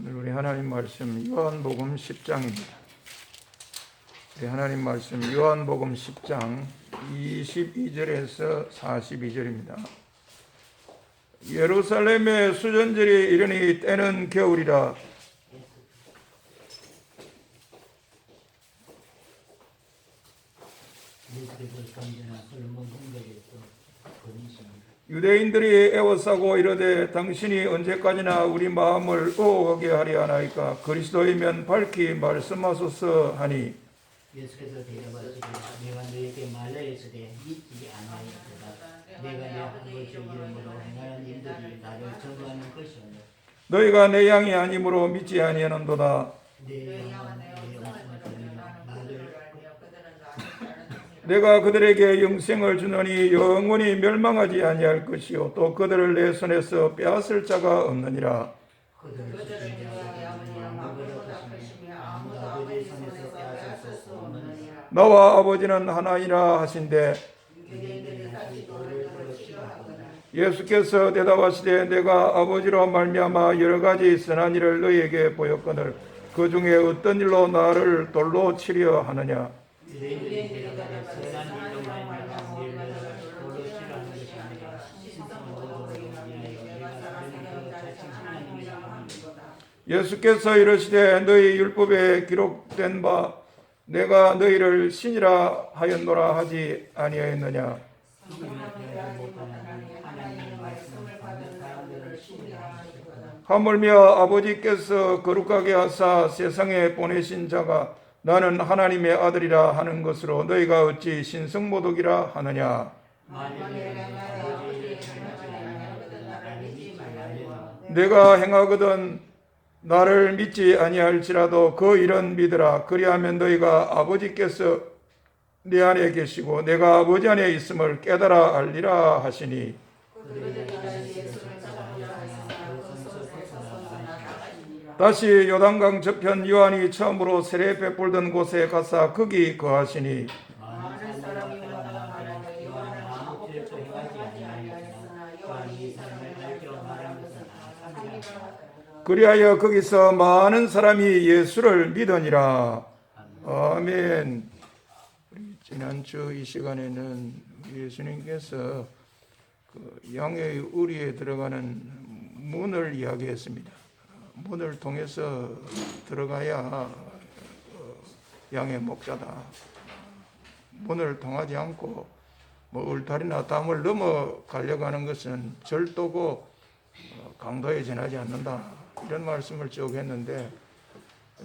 오늘 우리 하나님 말씀 요한복음 10장입니다. 우리 하나님 말씀 요한복음 10장 22절에서 42절입니다. 예루살렘의 수전절이 이르니 때는 겨울이라. 유대인들이 애워싸고 이르되 당신이 언제까지나 우리 마음을 의혹하게 하리 하나이까? 그리스도이면 밝히 말씀하소서 하니, 예수께서 대답하시되 내가 너에게 말라 했으되 믿지 아니하였도다. 내가 내 아버지 이름으로 행하는 일들이 나를 전도하는 것이오니 너희가 내 양이 아니므로 믿지 아니하는도다. 내 양은 내 음성을 들으며 나를 내가 그들에게 영생을 주노니 영원히 멸망하지 아니할 것이요 또 그들을 내 손에서 빼앗을 자가 없느니라. 그들을 지키며 아무도 아버지의 손에서 빼앗을 수 없느니라. 나와 아버지는 하나이라 하신대. 예수께서 대답하시되 내가 아버지로 말미암아 여러 가지 선한 일을 너희에게 보였거늘 그 중에 어떤 일로 나를 돌로 치려 하느냐? 예수께서 이르시되 너희 율법에 기록된 바 내가 너희를 신이라 하였노라 하지 아니하였느냐? 하물며 아버지께서 거룩하게 하사 세상에 보내신 자가 나는 하나님의 아들이라 하는 것으로 너희가 어찌 신성모독이라 하느냐? 내가 행하거든 나를 믿지 아니할지라도 그 일은 믿으라. 그리하면 너희가 아버지께서 내 안에 계시고 내가 아버지 안에 있음을 깨달아 알리라 하시니, 다시 요단강 저편 요한이 처음으로 세례 베풀던 곳에 가사 거기 거하시니, 그리하여 거기서 많은 사람이 예수를 믿으니라. 아멘. 우리 지난주 이 시간에는 예수님께서 그 양의 우리에 들어가는 문을 이야기했습니다. 문을 통해서 들어가야 양의 목자다. 문을 통하지 않고 울타리나 담을 넘어가려고 하는 것은 절도고 강도에 지나지 않는다. 이런 말씀을 쭉 했는데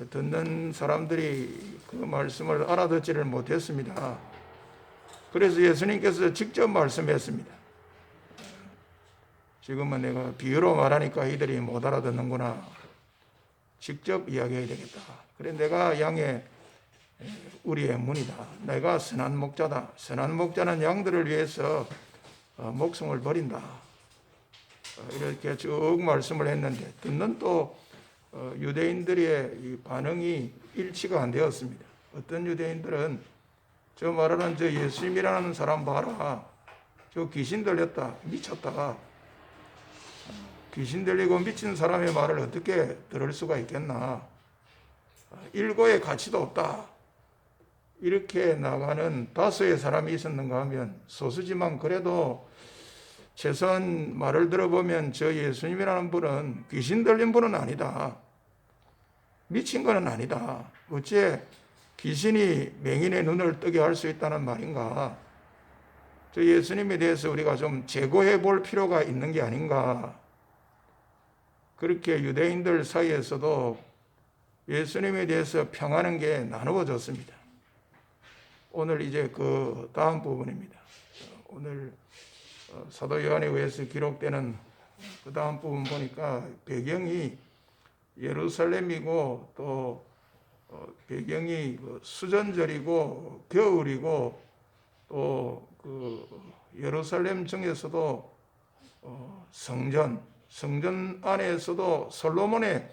듣는 사람들이 그 말씀을 알아듣지를 못했습니다. 그래서 예수님께서 직접 말씀했습니다. 지금은 내가 비유로 말하니까 이들이 못 알아듣는구나. 직접 이야기해야 되겠다. 그래 내가 양의 우리의 문이다. 내가 선한 목자다. 선한 목자는 양들을 위해서 목숨을 버린다. 이렇게 쭉 말씀을 했는데 듣는 또 유대인들의 반응이 일치가 안 되었습니다. 어떤 유대인들은 저 말하는 저 예수님이라는 사람 봐라. 저 귀신 들렸다. 미쳤다. 귀신 들리고 미친 사람의 말을 어떻게 들을 수가 있겠나. 일고의 가치도 없다. 이렇게 나가는 다수의 사람이 있었는가 하면 소수지만 그래도 최소한 말을 들어보면 저 예수님이라는 분은 귀신 들린 분은 아니다. 미친 것은 아니다. 어째 귀신이 맹인의 눈을 뜨게 할 수 있다는 말인가? 저 예수님에 대해서 우리가 좀 재고해 볼 필요가 있는 게 아닌가? 그렇게 유대인들 사이에서도 예수님에 대해서 평하는 게 나누어졌습니다. 오늘 이제 그 다음 부분입니다. 오늘 사도 요한에 의해서 기록되는 그 다음 부분 보니까 배경이 예루살렘이고 또 배경이 수전절이고 겨울이고 또 그 예루살렘 중에서도 성전 안에서도 솔로몬의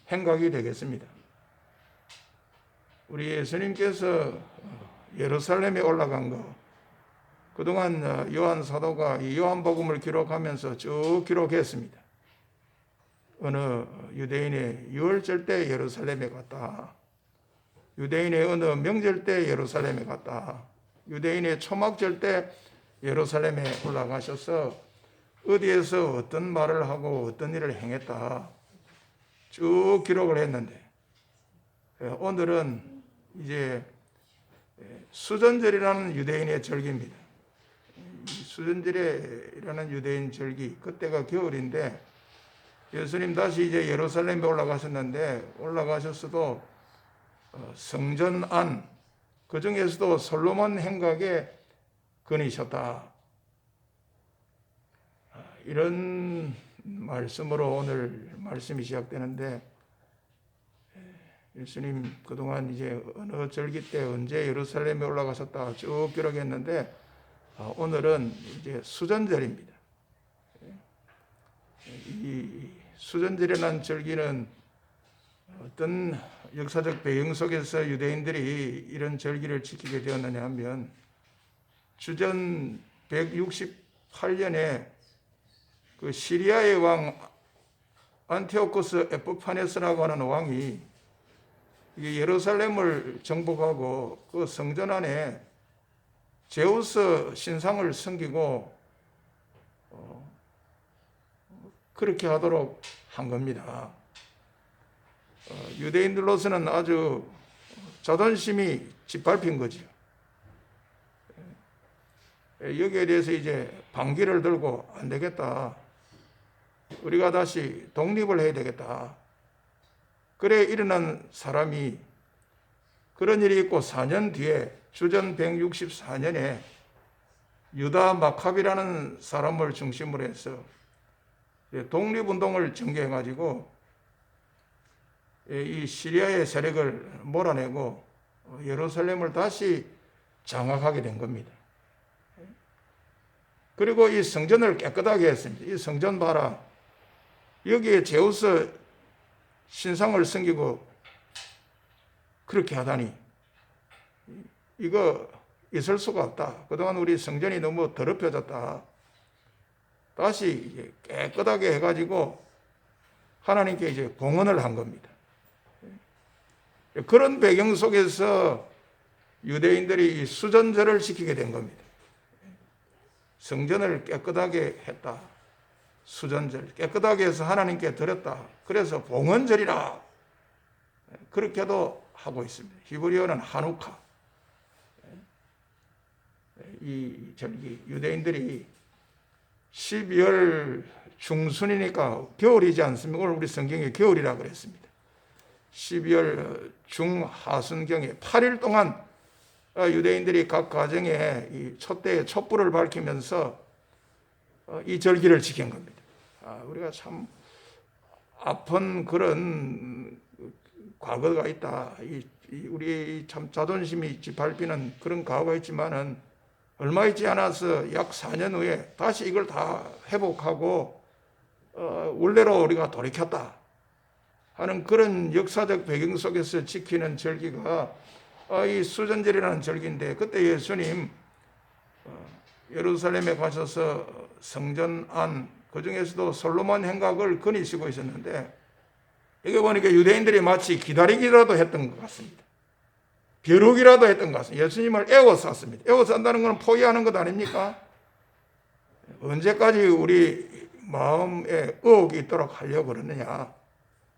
행각이 되겠습니다. 우리 예수님께서 예루살렘에 올라간 거 그동안 요한 사도가 이 요한복음을 기록하면서 쭉 기록했습니다. 어느 유대인의 유월절 때 예루살렘에 갔다. 유대인의 어느 명절 때 예루살렘에 갔다. 유대인의 초막절 때 예루살렘에 올라가셔서 어디에서 어떤 말을 하고 어떤 일을 행했다. 쭉 기록을 했는데 오늘은 이제 수전절이라는 유대인의 절기입니다. 수전절이라는 유대인 절기, 그때가 겨울인데 예수님 다시 이제 예루살렘에 올라가셨는데 올라가셨어도 성전 안, 그 중에서도 솔로몬 행각에 거니셨다. 이런 말씀으로 오늘 말씀이 시작되는데 예수님 그동안 이제 어느 절기 때 언제 예루살렘에 올라가셨다 쭉 기록했는데 오늘은 이제 수전절입니다. 이 수전절이라는 절기는 어떤 역사적 배경 속에서 유대인들이 이런 절기를 지키게 되었느냐 하면 주전 168년에 그 시리아의 왕 안티오코스 에피파네스라고 하는 왕이 예루살렘을 정복하고 그 성전 안에 제우스 신상을 섬기고 그렇게 하도록 한 겁니다. 유대인들로서는 아주 자존심이 짓밟힌 거죠. 여기에 대해서 이제 반기를 들고 안 되겠다. 우리가 다시 독립을 해야 되겠다. 그래 일어난 사람이 그런 일이 있고 4년 뒤에 주전 164년에 유다 마카비라는 사람을 중심으로 해서 독립운동을 전개해가지고 이 시리아의 세력을 몰아내고 예루살렘을 다시 장악하게 된 겁니다. 그리고 이 성전을 깨끗하게 했습니다. 이 성전 봐라. 여기에 제우스 신상을 섬기고 그렇게 하다니 이거 있을 수가 없다. 그동안 우리 성전이 너무 더럽혀졌다. 다시 이제 깨끗하게 해가지고 하나님께 이제 봉헌을 한 겁니다. 그런 배경 속에서 유대인들이 이 수전절을 지키게 된 겁니다. 성전을 깨끗하게 했다. 수전절 깨끗하게 해서 하나님께 드렸다. 그래서 봉헌절이라 그렇게도 하고 있습니다. 히브리어는 하누카. 이 절기 유대인들이 12월 중순이니까 겨울이지 않습니까? 오늘 우리 성경에 겨울이라 그랬습니다. 12월 중하순경에 8일 동안 유대인들이 각 가정에 이 촛대에 촛불을 밝히면서 이 절기를 지킨 겁니다. 우리가 참 아픈 그런 과거가 있다. 우리 참 자존심이 짓밟히는 그런 과거가 있지만은 얼마 있지 않아서 약 4년 후에 다시 이걸 다 회복하고 원래로 우리가 돌이켰다 하는 그런 역사적 배경 속에서 지키는 절기가 이 수전절이라는 절기인데 그때 예수님 예루살렘에 가셔서 성전 안 그중에서도 솔로몬 행각을 거니시고 있었는데 여기 보니까 유대인들이 마치 기다리기라도 했던 것 같습니다. 벼룩이라도 했던 것 같습니다. 예수님을 애워쌌습니다. 애워싼다는 것은 포기하는 것 아닙니까? 언제까지 우리 마음에 의혹이 있도록 하려고 그러느냐.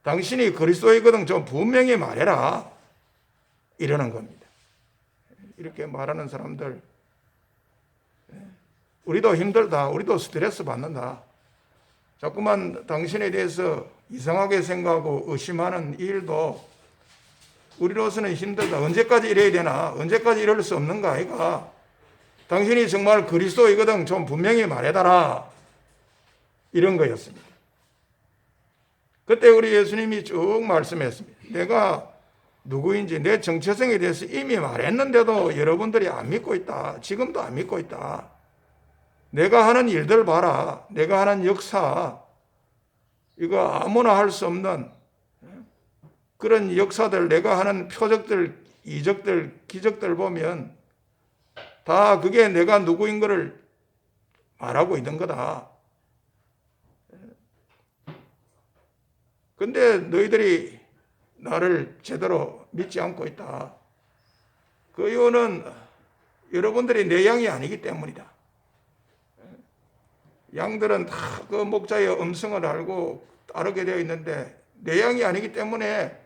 당신이 그리스도이거든 좀 분명히 말해라. 이러는 겁니다. 이렇게 말하는 사람들 우리도 힘들다. 우리도 스트레스 받는다. 자꾸만 당신에 대해서 이상하게 생각하고 의심하는 일도 우리로서는 힘들다. 언제까지 이래야 되나? 언제까지 이럴 수 없는가? 아이가 당신이 정말 그리스도이거든 좀 분명히 말해달라. 이런 거였습니다. 그때 우리 예수님이 쭉 말씀했습니다. 내가 누구인지 내 정체성에 대해서 이미 말했는데도 여러분들이 안 믿고 있다. 지금도 안 믿고 있다. 내가 하는 일들 봐라. 내가 하는 역사 이거 아무나 할 수 없는 그런 역사들 내가 하는 표적들, 이적들, 기적들 보면 다 그게 내가 누구인 것을 말하고 있는 거다. 근데 너희들이 나를 제대로 믿지 않고 있다. 그 이유는 여러분들이 내 양이 아니기 때문이다. 양들은 다 그 목자의 음성을 알고 따르게 되어 있는데 내 양이 아니기 때문에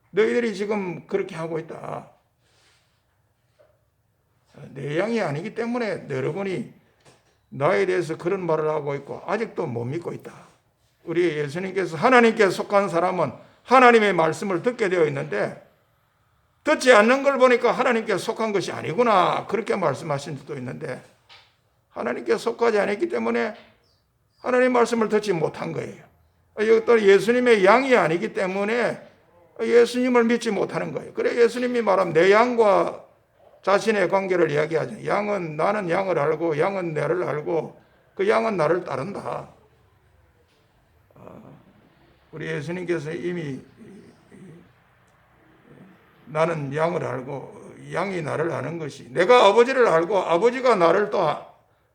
너희들이 지금 그렇게 하고 있다. 내 양이 아니기 때문에 여러분이 나에 대해서 그런 말을 하고 있고 아직도 못 믿고 있다. 우리 예수님께서 하나님께 속한 사람은 하나님의 말씀을 듣게 되어 있는데 듣지 않는 걸 보니까 하나님께 속한 것이 아니구나 그렇게 말씀하신 적도 있는데 하나님께 속하지 않았기 때문에 하나님 말씀을 듣지 못한 거예요. 여기 또 예수님의 양이 아니기 때문에 예수님을 믿지 못하는 거예요. 그래 예수님이 말하면 내 양과 자신의 관계를 이야기하죠. 양은 나는 양을 알고 양은 나를 알고 그 양은 나를 따른다. 우리 예수님께서 이미 나는 양을 알고 양이 나를 아는 것이 내가 아버지를 알고 아버지가 나를 또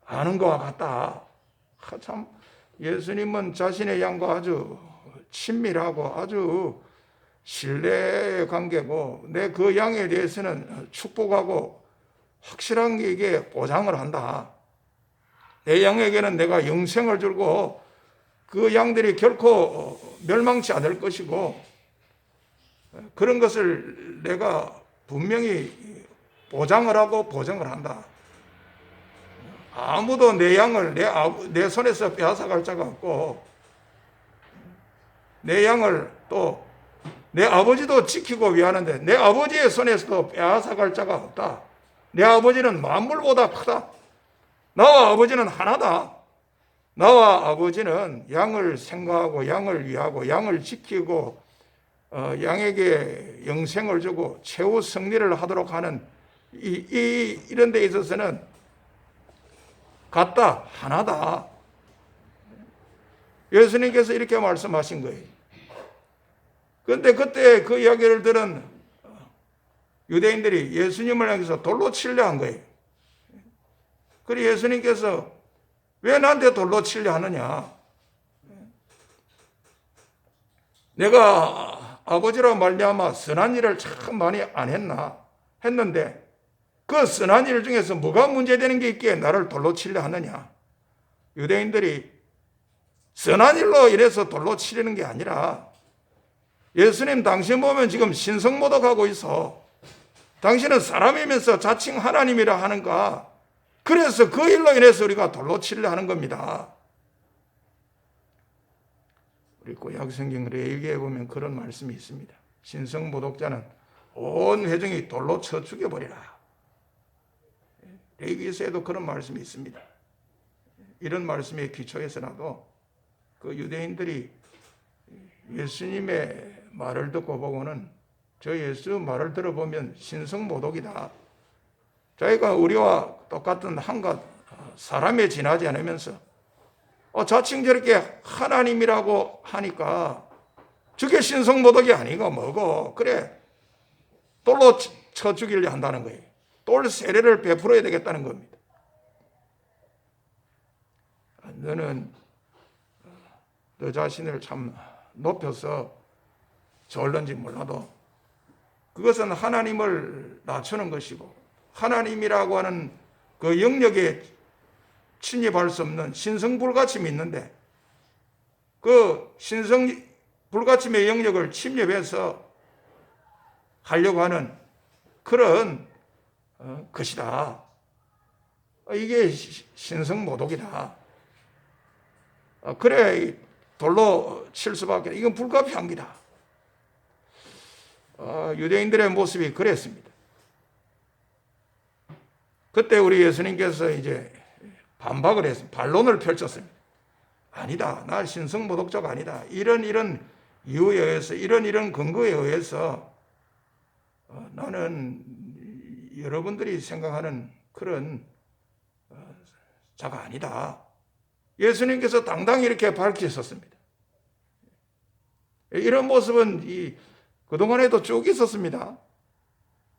아는 것과 같다. 참 예수님은 자신의 양과 아주 친밀하고 아주 신뢰의 관계고 내 그 양에 대해서는 축복하고 확실한 게 이게 보장을 한다. 내 양에게는 내가 영생을 주고 그 양들이 결코 멸망치 않을 것이고 그런 것을 내가 분명히 보장을 하고 보증을 한다. 아무도 내 양을 내 손에서 빼앗아갈 자가 없고 내 양을 또 내 아버지도 지키고 위하는데 내 아버지의 손에서도 빼앗아갈 자가 없다. 내 아버지는 만물보다 크다. 나와 아버지는 하나다. 나와 아버지는 양을 생각하고 양을 위하고 양을 지키고 양에게 영생을 주고 최후 승리를 하도록 하는 이런 데 있어서는 같다. 하나다. 예수님께서 이렇게 말씀하신 거예요. 그런데 그때 그 이야기를 들은 유대인들이 예수님을 향해서 돌로 치려 한 거예요. 그리고 예수님께서 왜 나한테 돌로 치려 하느냐? 내가 아버지로 말미암아 선한 일을 참 많이 안 했는데 그 선한 일 중에서 뭐가 문제되는 게 있기에 나를 돌로 치려 하느냐? 유대인들이 선한 일로 인해서 돌로 치려는 게 아니라 예수님 당신 보면 지금 신성모독하고 있어. 당신은 사람이면서 자칭 하나님이라 하는가? 그래서 그 일로 인해서 우리가 돌로 치려 하는 겁니다. 우리 구약성경 레위기에 보면 그런 말씀이 있습니다. 신성모독자는 온 회중이 돌로 쳐 죽여버리라. 레위기서에도 그런 말씀이 있습니다. 이런 말씀에 기초해서라도 그 유대인들이 예수님의 말을 듣고 보고는 저 예수 말을 들어보면 신성모독이다. 자기가 우리와 똑같은 한갓 사람에 지나지 않으면서 자칭 저렇게 하나님이라고 하니까 저게 신성모독이 아니고 뭐고 그래 돌로 쳐 죽이려 한다는 거예요. 돌 세례를 베풀어야 되겠다는 겁니다. 너는 너 자신을 참 높여서 저올는지 몰라도 그것은 하나님을 낮추는 것이고 하나님이라고 하는 그 영역에 침입할 수 없는 신성불가침이 있는데 그 신성불가침의 영역을 침입해서 하려고 하는 그런 것이다. 이게 신성모독이다. 그래 돌로 칠 수밖에 이건 불가피한 기다. 유대인들의 모습이 그랬습니다. 그때 우리 예수님께서 이제 반박을 했습니다. 반론을 펼쳤습니다. 아니다. 나 신성모독자가 아니다. 이런 이유에 의해서 이런 근거에 의해서 나는 여러분들이 생각하는 그런 자가 아니다. 예수님께서 당당히 이렇게 밝히셨습니다. 이런 모습은 그동안에도 쭉 있었습니다.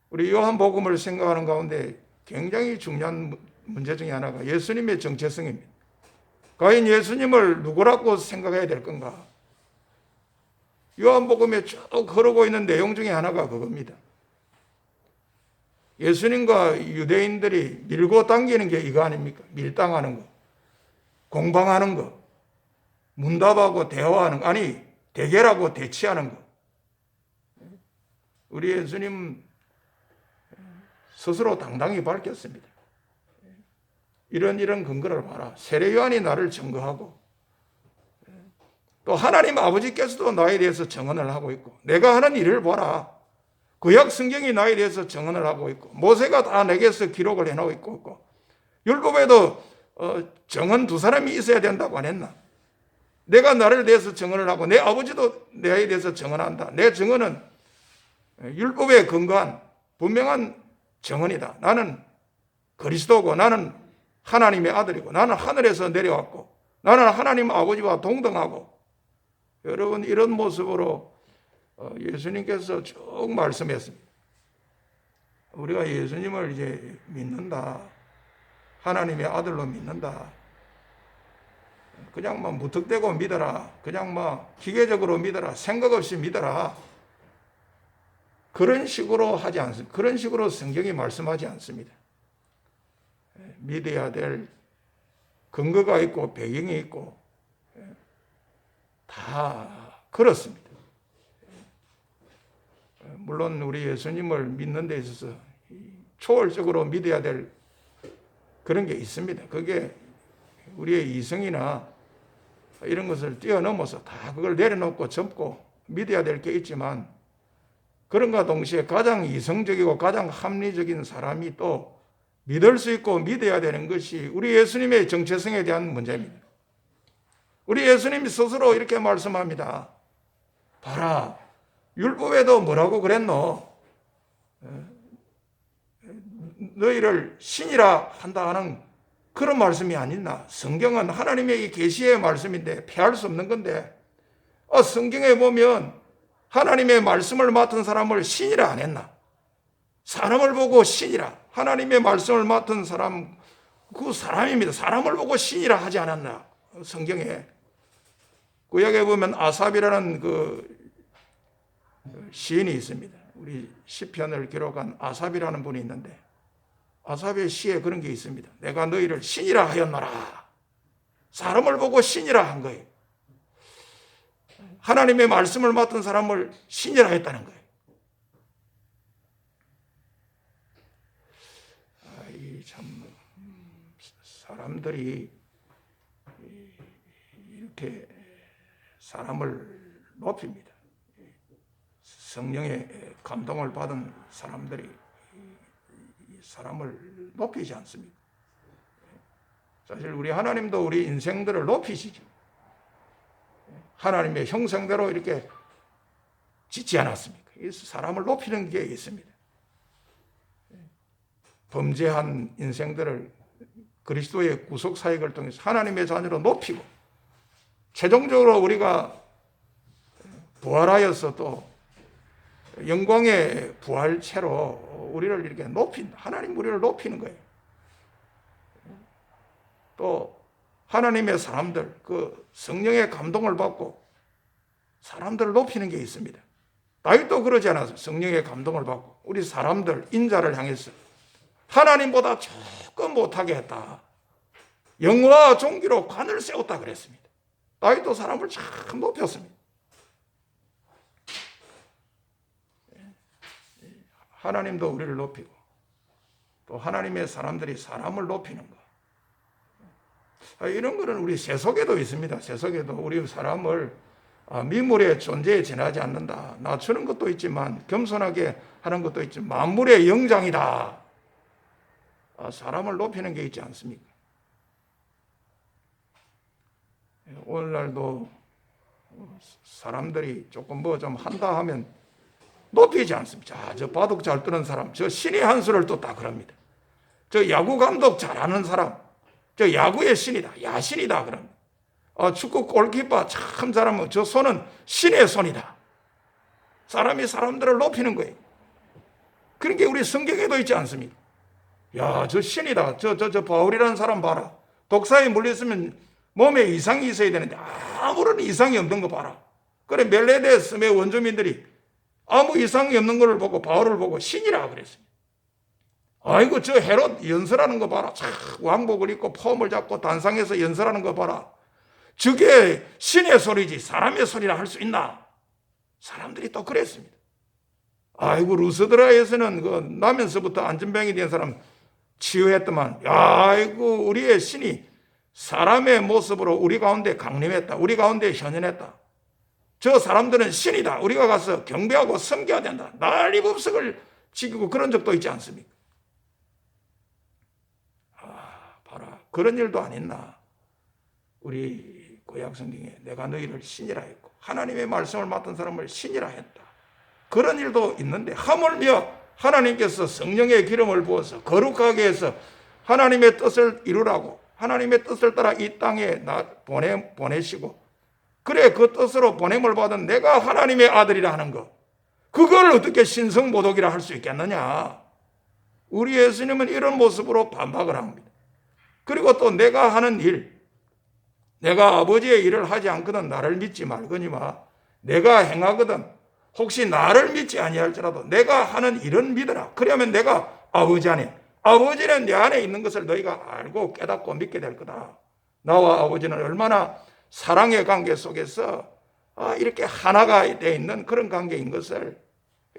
우리 요한복음을 생각하는 가운데 굉장히 중요한 문제 중에 하나가 예수님의 정체성입니다. 과연 예수님을 누구라고 생각해야 될 건가? 요한복음에 쭉 흐르고 있는 내용 중에 하나가 그겁니다. 예수님과 유대인들이 밀고 당기는 게 이거 아닙니까? 밀당하는 거, 공방하는 거, 문답하고 대화하는 거, 아니 대결하고 대치하는 거. 우리 예수님 스스로 당당히 밝혔습니다. 이런 근거를 봐라. 세례 요한이 나를 증거하고 또 하나님 아버지께서도 나에 대해서 증언을 하고 있고 내가 하는 일을 보라. 구약 성경이 나에 대해서 증언을 하고 있고 모세가 다 내게서 기록을 해놓고 있고 율법에도 증언 두 사람이 있어야 된다고 안 했나? 내가 나를 대해서 증언을 하고 내 아버지도 내에 대해서 증언한다. 내 증언은 율법에 근거한 분명한 증언이다. 나는 그리스도고 나는 하나님의 아들이고 나는 하늘에서 내려왔고 나는 하나님 아버지와 동등하고 여러분 이런 모습으로 예수님께서 쭉 말씀했습니다. 우리가 예수님을 이제 믿는다. 하나님의 아들로 믿는다. 그냥 막 무턱대고 믿어라. 그냥 막 기계적으로 믿어라. 생각 없이 믿어라. 그런 식으로 하지 않습니다. 그런 식으로 성경이 말씀하지 않습니다. 믿어야 될 근거가 있고 배경이 있고 다 그렇습니다. 물론 우리 예수님을 믿는 데 있어서 초월적으로 믿어야 될 그런 게 있습니다. 그게 우리의 이성이나 이런 것을 뛰어넘어서 다 그걸 내려놓고 접고 믿어야 될 게 있지만 그런가 동시에 가장 이성적이고 가장 합리적인 사람이 또 믿을 수 있고 믿어야 되는 것이 우리 예수님의 정체성에 대한 문제입니다. 우리 예수님이 스스로 이렇게 말씀합니다. 봐라, 율법에도 뭐라고 그랬노? 너희를 신이라 한다 하는 그런 말씀이 아니나? 성경은 하나님의 계시의 말씀인데 피할 수 없는 건데 성경에 보면 하나님의 말씀을 맡은 사람을 신이라 안 했나? 사람을 보고 신이라. 하나님의 말씀을 맡은 사람, 그 사람입니다. 사람을 보고 신이라 하지 않았나? 성경에. 구약에 보면 아삽이라는 그 시인이 있습니다. 우리 시편을 기록한 아삽이라는 분이 있는데 아삽의 시에 그런 게 있습니다. 내가 너희를 신이라 하였노라. 사람을 보고 신이라 한 거예요. 하나님의 말씀을 맡은 사람을 신이라 했다는 거예요. 참 사람들이 이렇게 사람을 높입니다. 성령의 감동을 받은 사람들이 사람을 높이지 않습니다. 사실 우리 하나님도 우리 인생들을 높이시죠. 하나님의 형상대로 이렇게 짓지 않았습니까? 사람을 높이는 게 있습니다. 범죄한 인생들을 그리스도의 구속 사역을 통해서 하나님의 자녀로 높이고 최종적으로 우리가 부활하여서 또 영광의 부활체로 우리를 이렇게 높인다. 하나님 우리를 높이는 거예요. 또 하나님의 사람들, 그 성령의 감동을 받고 사람들을 높이는 게 있습니다. 다윗도 그러지 않았어요. 성령의 감동을 받고 우리 사람들, 인자를 향해서 하나님보다 조금 못하게 했다. 영화와 존귀로 관을 세웠다 그랬습니다. 다윗도 사람을 참 높였습니다. 하나님도 우리를 높이고 또 하나님의 사람들이 사람을 높이는 거. 이런 거는 우리 세속에도 있습니다. 세속에도 우리 사람을 미물의 존재에 지나지 않는다. 낮추는 것도 있지만 겸손하게 하는 것도 있지만 만물의 영장이다. 사람을 높이는 게 있지 않습니까? 오늘날도 사람들이 조금 뭐 좀 한다 하면 높이지 않습니다. 자, 저 바둑 잘 뜨는 사람, 저 신의 한 수를 떴다 그럽니다. 저 야구 감독 잘하는 사람, 저 야구의 신이다, 야신이다 그럽니다. 축구 골키퍼 참 잘하면 저 손은 신의 손이다. 사람이 사람들을 높이는 거예요. 그런 게 우리 성경에도 있지 않습니까? 야, 저 신이다. 저 바울이라는 사람 봐라. 독사에 물렸으면 몸에 이상이 있어야 되는데 아무런 이상이 없는 거 봐라. 그래 멜레데 섬의 원주민들이 아무 이상이 없는 것을 보고 바울을 보고 신이라 그랬습니다. 아이고 저 헤롯 연설하는 거 봐라. 참 왕복을 입고 폼을 잡고 단상에서 연설하는 거 봐라. 저게 신의 소리지 사람의 소리라 할 수 있나? 사람들이 또 그랬습니다. 아이고 루스드라에서는 그 나면서부터 안전병이 된 사람 치유했더만, 아이고 우리의 신이 사람의 모습으로 우리 가운데 강림했다. 우리 가운데 현현했다. 저 사람들은 신이다. 우리가 가서 경배하고 섬겨야 된다. 난리법석을 지키고 그런 적도 있지 않습니까? 봐라. 그런 일도 안 했나? 우리 구약 성경에 내가 너희를 신이라 했고 하나님의 말씀을 맡은 사람을 신이라 했다. 그런 일도 있는데 하물며 하나님께서 성령의 기름을 부어서 거룩하게 해서 하나님의 뜻을 이루라고 하나님의 뜻을 따라 이 땅에 보내시고 그래 그 뜻으로 보냄을 받은 내가 하나님의 아들이라 하는 것, 그걸 어떻게 신성모독이라 할 수 있겠느냐? 우리 예수님은 이런 모습으로 반박을 합니다. 그리고 또 내가 하는 일, 내가 아버지의 일을 하지 않거든 나를 믿지 말거니와 내가 행하거든 혹시 나를 믿지 아니할지라도 내가 하는 일은 믿으라. 그러면 내가 아버지 안에, 아버지는 내 안에 있는 것을 너희가 알고 깨닫고 믿게 될 거다. 나와 아버지는 얼마나 사랑의 관계 속에서 이렇게 하나가 되어 있는 그런 관계인 것을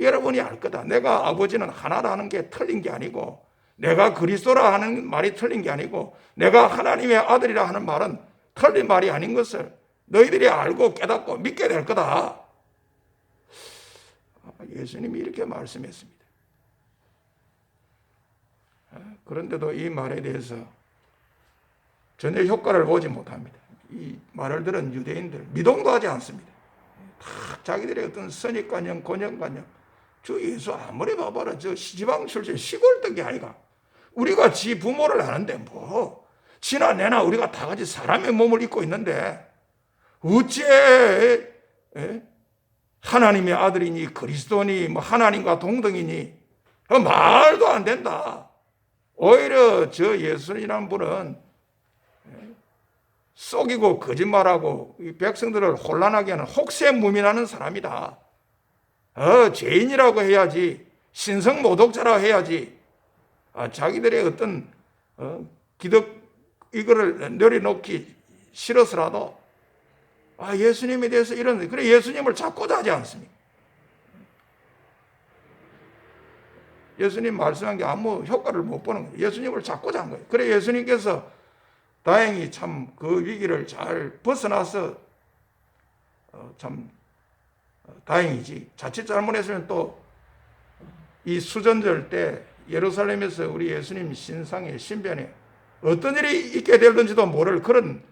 여러분이 알 거다. 내가 아버지는 하나라는 게 틀린 게 아니고 내가 그리스도라 하는 말이 틀린 게 아니고 내가 하나님의 아들이라 하는 말은 틀린 말이 아닌 것을 너희들이 알고 깨닫고 믿게 될 거다. 예수님이 이렇게 말씀했습니다. 그런데도 이 말에 대해서 전혀 효과를 보지 못합니다. 이 말을 들은 유대인들 미동도 하지 않습니다. 다 자기들의 어떤 선입관념, 고정관념, 저 예수 아무리 봐봐라 저 시지방 출신 시골떡이 아이가, 우리가 지 부모를 아는데 뭐 지나 내나 우리가 다 같이 사람의 몸을 입고 있는데 어째 하나님의 아들이니 그리스도니 뭐 하나님과 동등이니 말도 안 된다. 오히려 저 예수님이라는 분은 속이고 거짓말하고 백성들을 혼란하게 하는 혹세무민하는 사람이다. 죄인이라고 해야지, 신성모독자라고 해야지. 자기들의 어떤 기득 이거를 내려놓기 싫어서라도 예수님에 대해서 이런, 그래 예수님을 찾고자 하지 않습니까? 예수님 말씀한 게 아무 효과를 못 보는 거예요. 예수님을 찾고자 한 거예요. 그래 예수님께서 다행히 참 그 위기를 잘 벗어나서 참 다행이지. 자칫 잘못했으면 또 이 수전절 때 예루살렘에서 우리 예수님 신상에 신변에 어떤 일이 있게 될는지도 모를 그런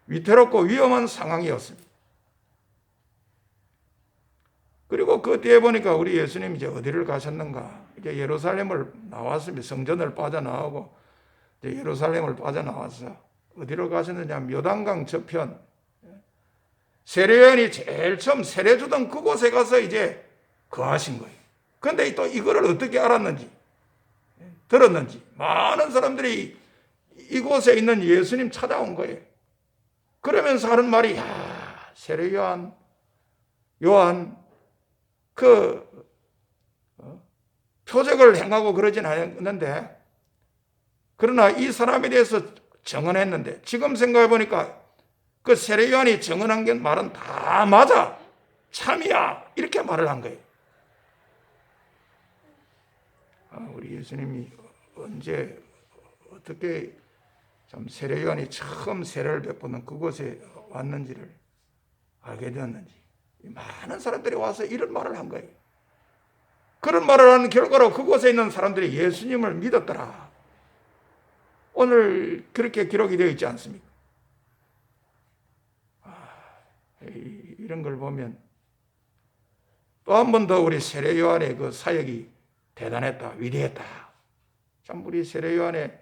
위태롭고 위험한 상황이었습니다. 그리고 그 뒤에 보니까 우리 예수님이 이제 어디를 가셨는가? 이제 예루살렘을 나왔습니다. 성전을 빠져나오고 이제 예루살렘을 빠져나와서 어디로 가셨느냐? 요단강 저편 세례요한이 제일 처음 세례 주던 그곳에 가서 이제 거하신 거예요. 그런데 또 이거를 어떻게 알았는지 들었는지 많은 사람들이 이곳에 있는 예수님 찾아온 거예요. 그러면서 하는 말이 세례 요한 그 표적을 행하고 그러진 않았는데 그러나 이 사람에 대해서 증언했는데 지금 생각해 보니까 그 세례 요한이 증언한 게 말은 다 맞아, 참이야, 이렇게 말을 한 거예요. 우리 예수님이 언제 어떻게 참 세례 요한이 처음 세례를 베푸는 그곳에 왔는지를 알게 되었는지 많은 사람들이 와서 이런 말을 한 거예요. 그런 말을 하는 결과로 그곳에 있는 사람들이 예수님을 믿었더라. 오늘 그렇게 기록이 되어 있지 않습니까? 이런 걸 보면 또 한 번 더 우리 세례 요한의 그 사역이 대단했다, 위대했다. 참 우리 세례 요한의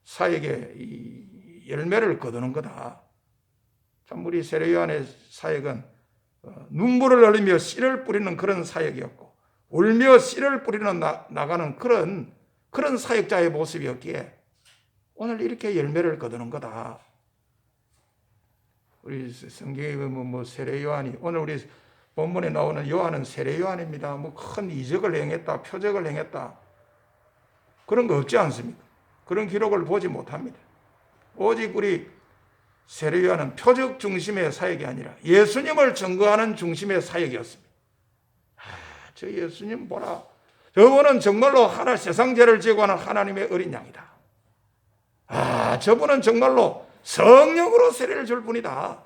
사역에 이 열매를 거두는 거다. 참 우리 세례 요한의 사역은 눈물을 흘리며 씨를 뿌리는 그런 사역이었고 울며 씨를 뿌리는 나가는 그런 사역자의 모습이었기에 오늘 이렇게 열매를 거두는 거다. 우리 성경에 보면 뭐 세례 요한이, 오늘 우리 본문에 나오는 요한은 세례 요한입니다. 뭐 큰 이적을 행했다, 표적을 행했다, 그런 거 없지 않습니까? 그런 기록을 보지 못합니다. 오직 우리 세례 요한은 표적 중심의 사역이 아니라 예수님을 증거하는 중심의 사역이었습니다. 저 예수님 보라, 저분은 정말로 세상 죄를 지고 하는 하나님의 어린 양이다. 저분은 정말로 성령으로 세례를 줄 분이다.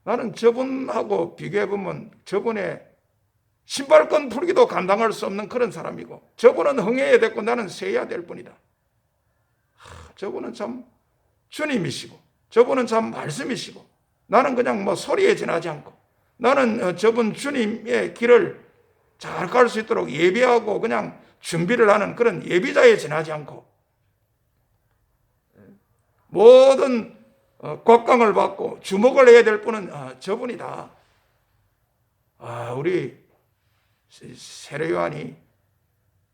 나는 저분하고 비교해보면 저분의 신발끈 풀기도 감당할 수 없는 그런 사람이고, 저분은 흥해야 됐고 나는 세야 될 뿐이다. 저분은 참 주님이시고, 저분은 참 말씀이시고, 나는 그냥 뭐 소리에 지나지 않고, 나는 저분 주님의 길을 잘 갈 수 있도록 예비하고 그냥 준비를 하는 그런 예비자에 지나지 않고, 모든 곽강을 받고 주목을 해야 될 분은 저분이다. 우리 세례 요한이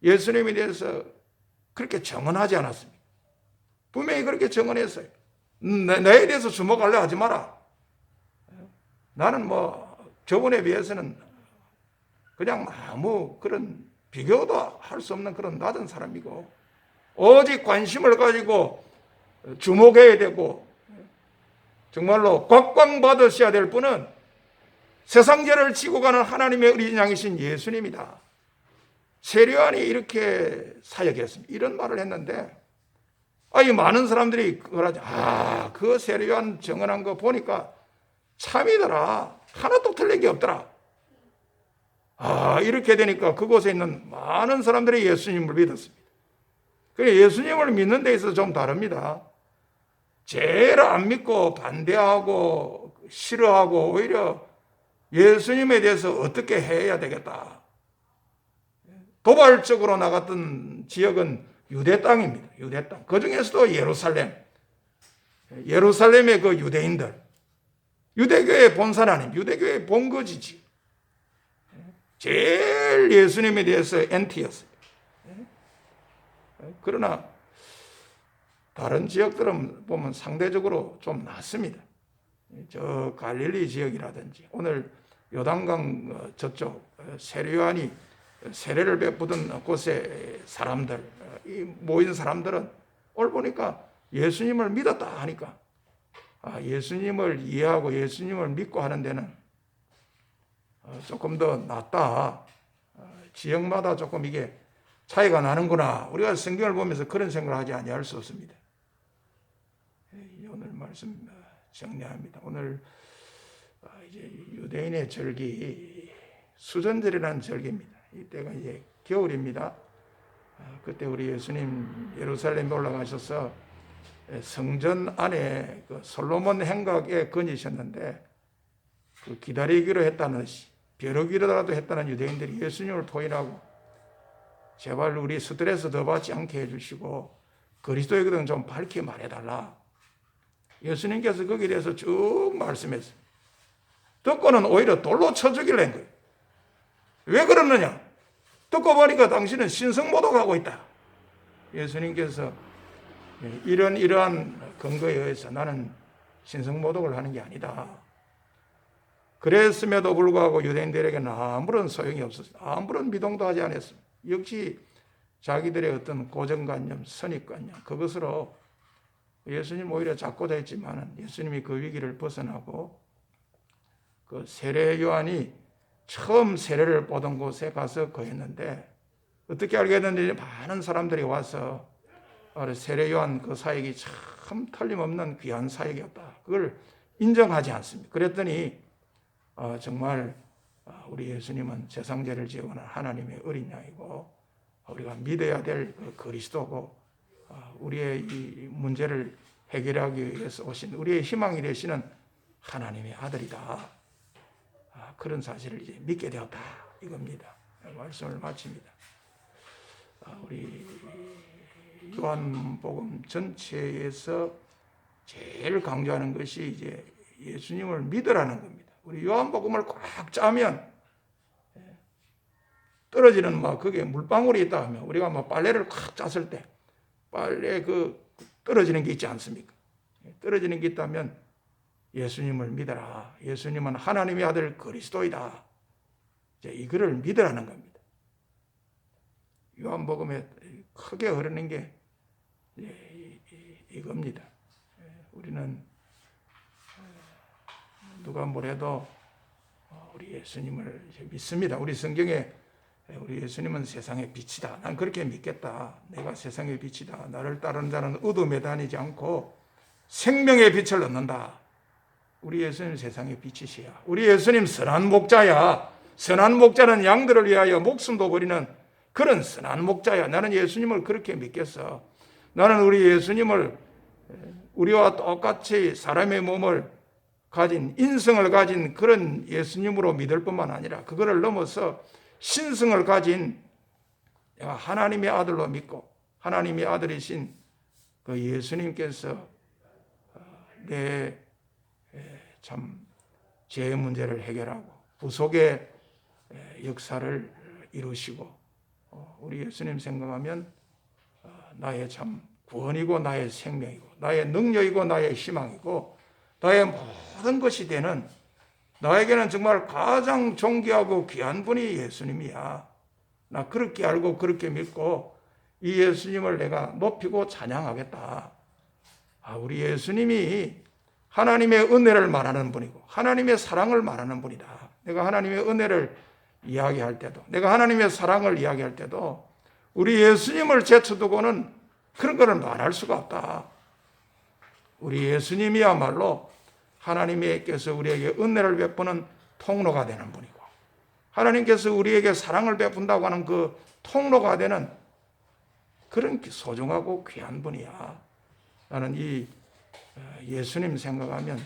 예수님에 대해서 그렇게 정언하지 않았습니다. 분명히 그렇게 정언했어요. 나에 대해서 주목하려 하지 마라. 나는 뭐 저분에 비해서는 그냥 아무 그런 비교도 할 수 없는 그런 낮은 사람이고, 오직 관심을 가지고 주목해야 되고 정말로 곽광받으셔야 될 분은 세상 죄를 지고 가는 하나님의 어린 양이신 예수님이다. 세례 요한이 이렇게 사역했습니다. 이런 말을 했는데, 이 많은 사람들이 그러죠. 그 세례 요한 정언한 거 보니까 참이더라. 하나도 틀린 게 없더라. 이렇게 되니까 그곳에 있는 많은 사람들이 예수님을 믿었습니다. 그래, 예수님을 믿는 데 있어서 좀 다릅니다. 제일 안 믿고 반대하고 싫어하고 오히려 예수님에 대해서 어떻게 해야 되겠다, 도발적으로 나갔던 지역은 유대 땅입니다. 유대 땅. 그 중에서도 예루살렘의 그 유대인들, 유대교의 본산 아닌 유대교의 본거지지. 제일 예수님에 대해서 엔티였어요. 그러나 다른 지역들은 보면 상대적으로 좀 낫습니다. 저 갈릴리 지역이라든지 오늘 요단강 저쪽 세례 요한이 세례를 베푸던 곳의 사람들, 이 모인 사람들은 오늘 보니까 예수님을 믿었다 하니까 예수님을 이해하고 예수님을 믿고 하는 데는 조금 더 낫다. 지역마다 조금 이게 차이가 나는구나. 우리가 성경을 보면서 그런 생각을 하지 아니할 수 없습니다. 오늘 말씀 정리합니다. 오늘 이제 유대인의 절기 수전절이라는 절기입니다. 이때가 이제 겨울입니다. 그때 우리 예수님 예루살렘에 올라가셔서 성전 안에 그 솔로몬 행각에 거니셨는데, 그 기다리기로 했다는, 벼르기로라도 했다는 유대인들이 예수님을 포인하고 제발 우리 스트레스 더 받지 않게 해주시고 그리스도의 것은 좀 밝게 말해달라. 예수님께서 거기에 대해서 쭉 말씀했어요. 듣고는 오히려 돌로 쳐 죽이려는 거예요. 왜 그러느냐? 듣고 보니까 당신은 신성모독하고 있다. 예수님께서 이러한 근거에 의해서 나는 신성모독을 하는 게 아니다. 그랬음에도 불구하고 유대인들에게는 아무런 소용이 없었어요. 아무런 미동도 하지 않았습니다. 역시 자기들의 어떤 고정관념, 선입관념, 그것으로 예수님 오히려 잡고자 했지만 예수님이 그 위기를 벗어나고 그 세례 요한이 처음 세례를 보던 곳에 가서 거했는데, 어떻게 알겠는지 많은 사람들이 와서 세례 요한 그 사역이 참 틀림없는 귀한 사역이었다, 그걸 인정하지 않습니다. 그랬더니 정말 우리 예수님은 세상 죄를 지어가는 하나님의 어린 양이고 우리가 믿어야 될 그 그리스도고 우리의 이 문제를 해결하기 위해서 오신 우리의 희망이 되시는 하나님의 아들이다. 그런 사실을 이제 믿게 되었다, 이겁니다. 말씀을 마칩니다. 우리 요한복음 전체에서 제일 강조하는 것이 이제 예수님을 믿으라는 겁니다. 우리 요한복음을 꽉 짜면 떨어지는 그게 물방울이 있다 하면, 우리가 빨래를 꽉 짰을 때 빨래 떨어지는 게 있지 않습니까? 떨어지는 게 있다면 예수님을 믿어라. 예수님은 하나님의 아들 그리스도이다. 이거를 믿으라는 겁니다. 요한복음에 크게 흐르는 게 이겁니다. 우리는 누가 뭐래도 우리 예수님을 믿습니다. 우리 성경에 우리 예수님은 세상의 빛이다. 난 그렇게 믿겠다. 내가 세상의 빛이다. 나를 따르는 자는 어둠에 다니지 않고 생명의 빛을 얻는다. 우리 예수님 세상의 빛이시야. 우리 예수님 선한 목자야. 선한 목자는 양들을 위하여 목숨도 버리는 그런 선한 목자야. 나는 예수님을 그렇게 믿겠어. 나는 우리 예수님을 우리와 똑같이 사람의 몸을 가진, 인성을 가진 그런 예수님으로 믿을 뿐만 아니라 그거를 넘어서 신성을 가진 내가 하나님의 아들로 믿고 하나님의 아들이신 그 예수님께서 내 참 죄의 문제를 해결하고 구속의 역사를 이루시고 우리 예수님 생각하면 나의 참 구원이고 나의 생명이고 나의 능력이고 나의 희망이고 나의 모든 것이 되는 나에게는 정말 가장 존귀하고 귀한 분이 예수님이야. 나 그렇게 알고 그렇게 믿고 이 예수님을 내가 높이고 찬양하겠다. 우리 예수님이 하나님의 은혜를 말하는 분이고 하나님의 사랑을 말하는 분이다. 내가 하나님의 은혜를 이야기할 때도 내가 하나님의 사랑을 이야기할 때도 우리 예수님을 제쳐두고는 그런 거는 말할 수가 없다. 우리 예수님이야말로 하나님께서 우리에게 은혜를 베푸는 통로가 되는 분이고 하나님께서 우리에게 사랑을 베푼다고 하는 그 통로가 되는 그런 소중하고 귀한 분이야. 나는 이 예수님 생각하면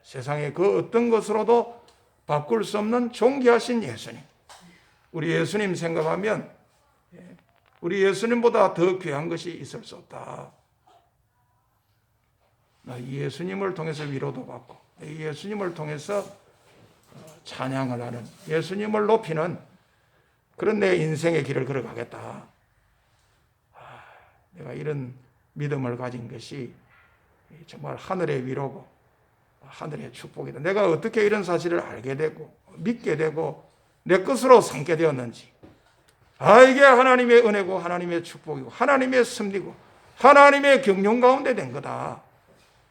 세상의 그 어떤 것으로도 바꿀 수 없는 존귀하신 예수님. 우리 예수님 생각하면 우리 예수님보다 더 귀한 것이 있을 수 없다. 이 예수님을 통해서 위로도 받고 이 예수님을 통해서 찬양을 하는 예수님을 높이는 그런 내 인생의 길을 걸어가겠다. 내가 이런 믿음을 가진 것이 정말 하늘의 위로고 하늘의 축복이다. 내가 어떻게 이런 사실을 알게 되고 믿게 되고 내 것으로 삼게 되었는지 이게 하나님의 은혜고 하나님의 축복이고 하나님의 섭리고 하나님의 경륜 가운데 된 거다.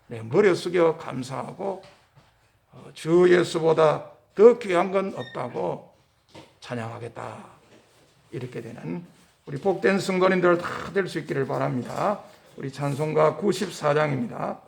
내 머리 숙여 감사하고 주 예수보다 더 귀한 건 없다고 찬양하겠다. 이렇게 되는 우리 복된 성도님들 다 될 수 있기를 바랍니다. 우리 찬송가 94장입니다.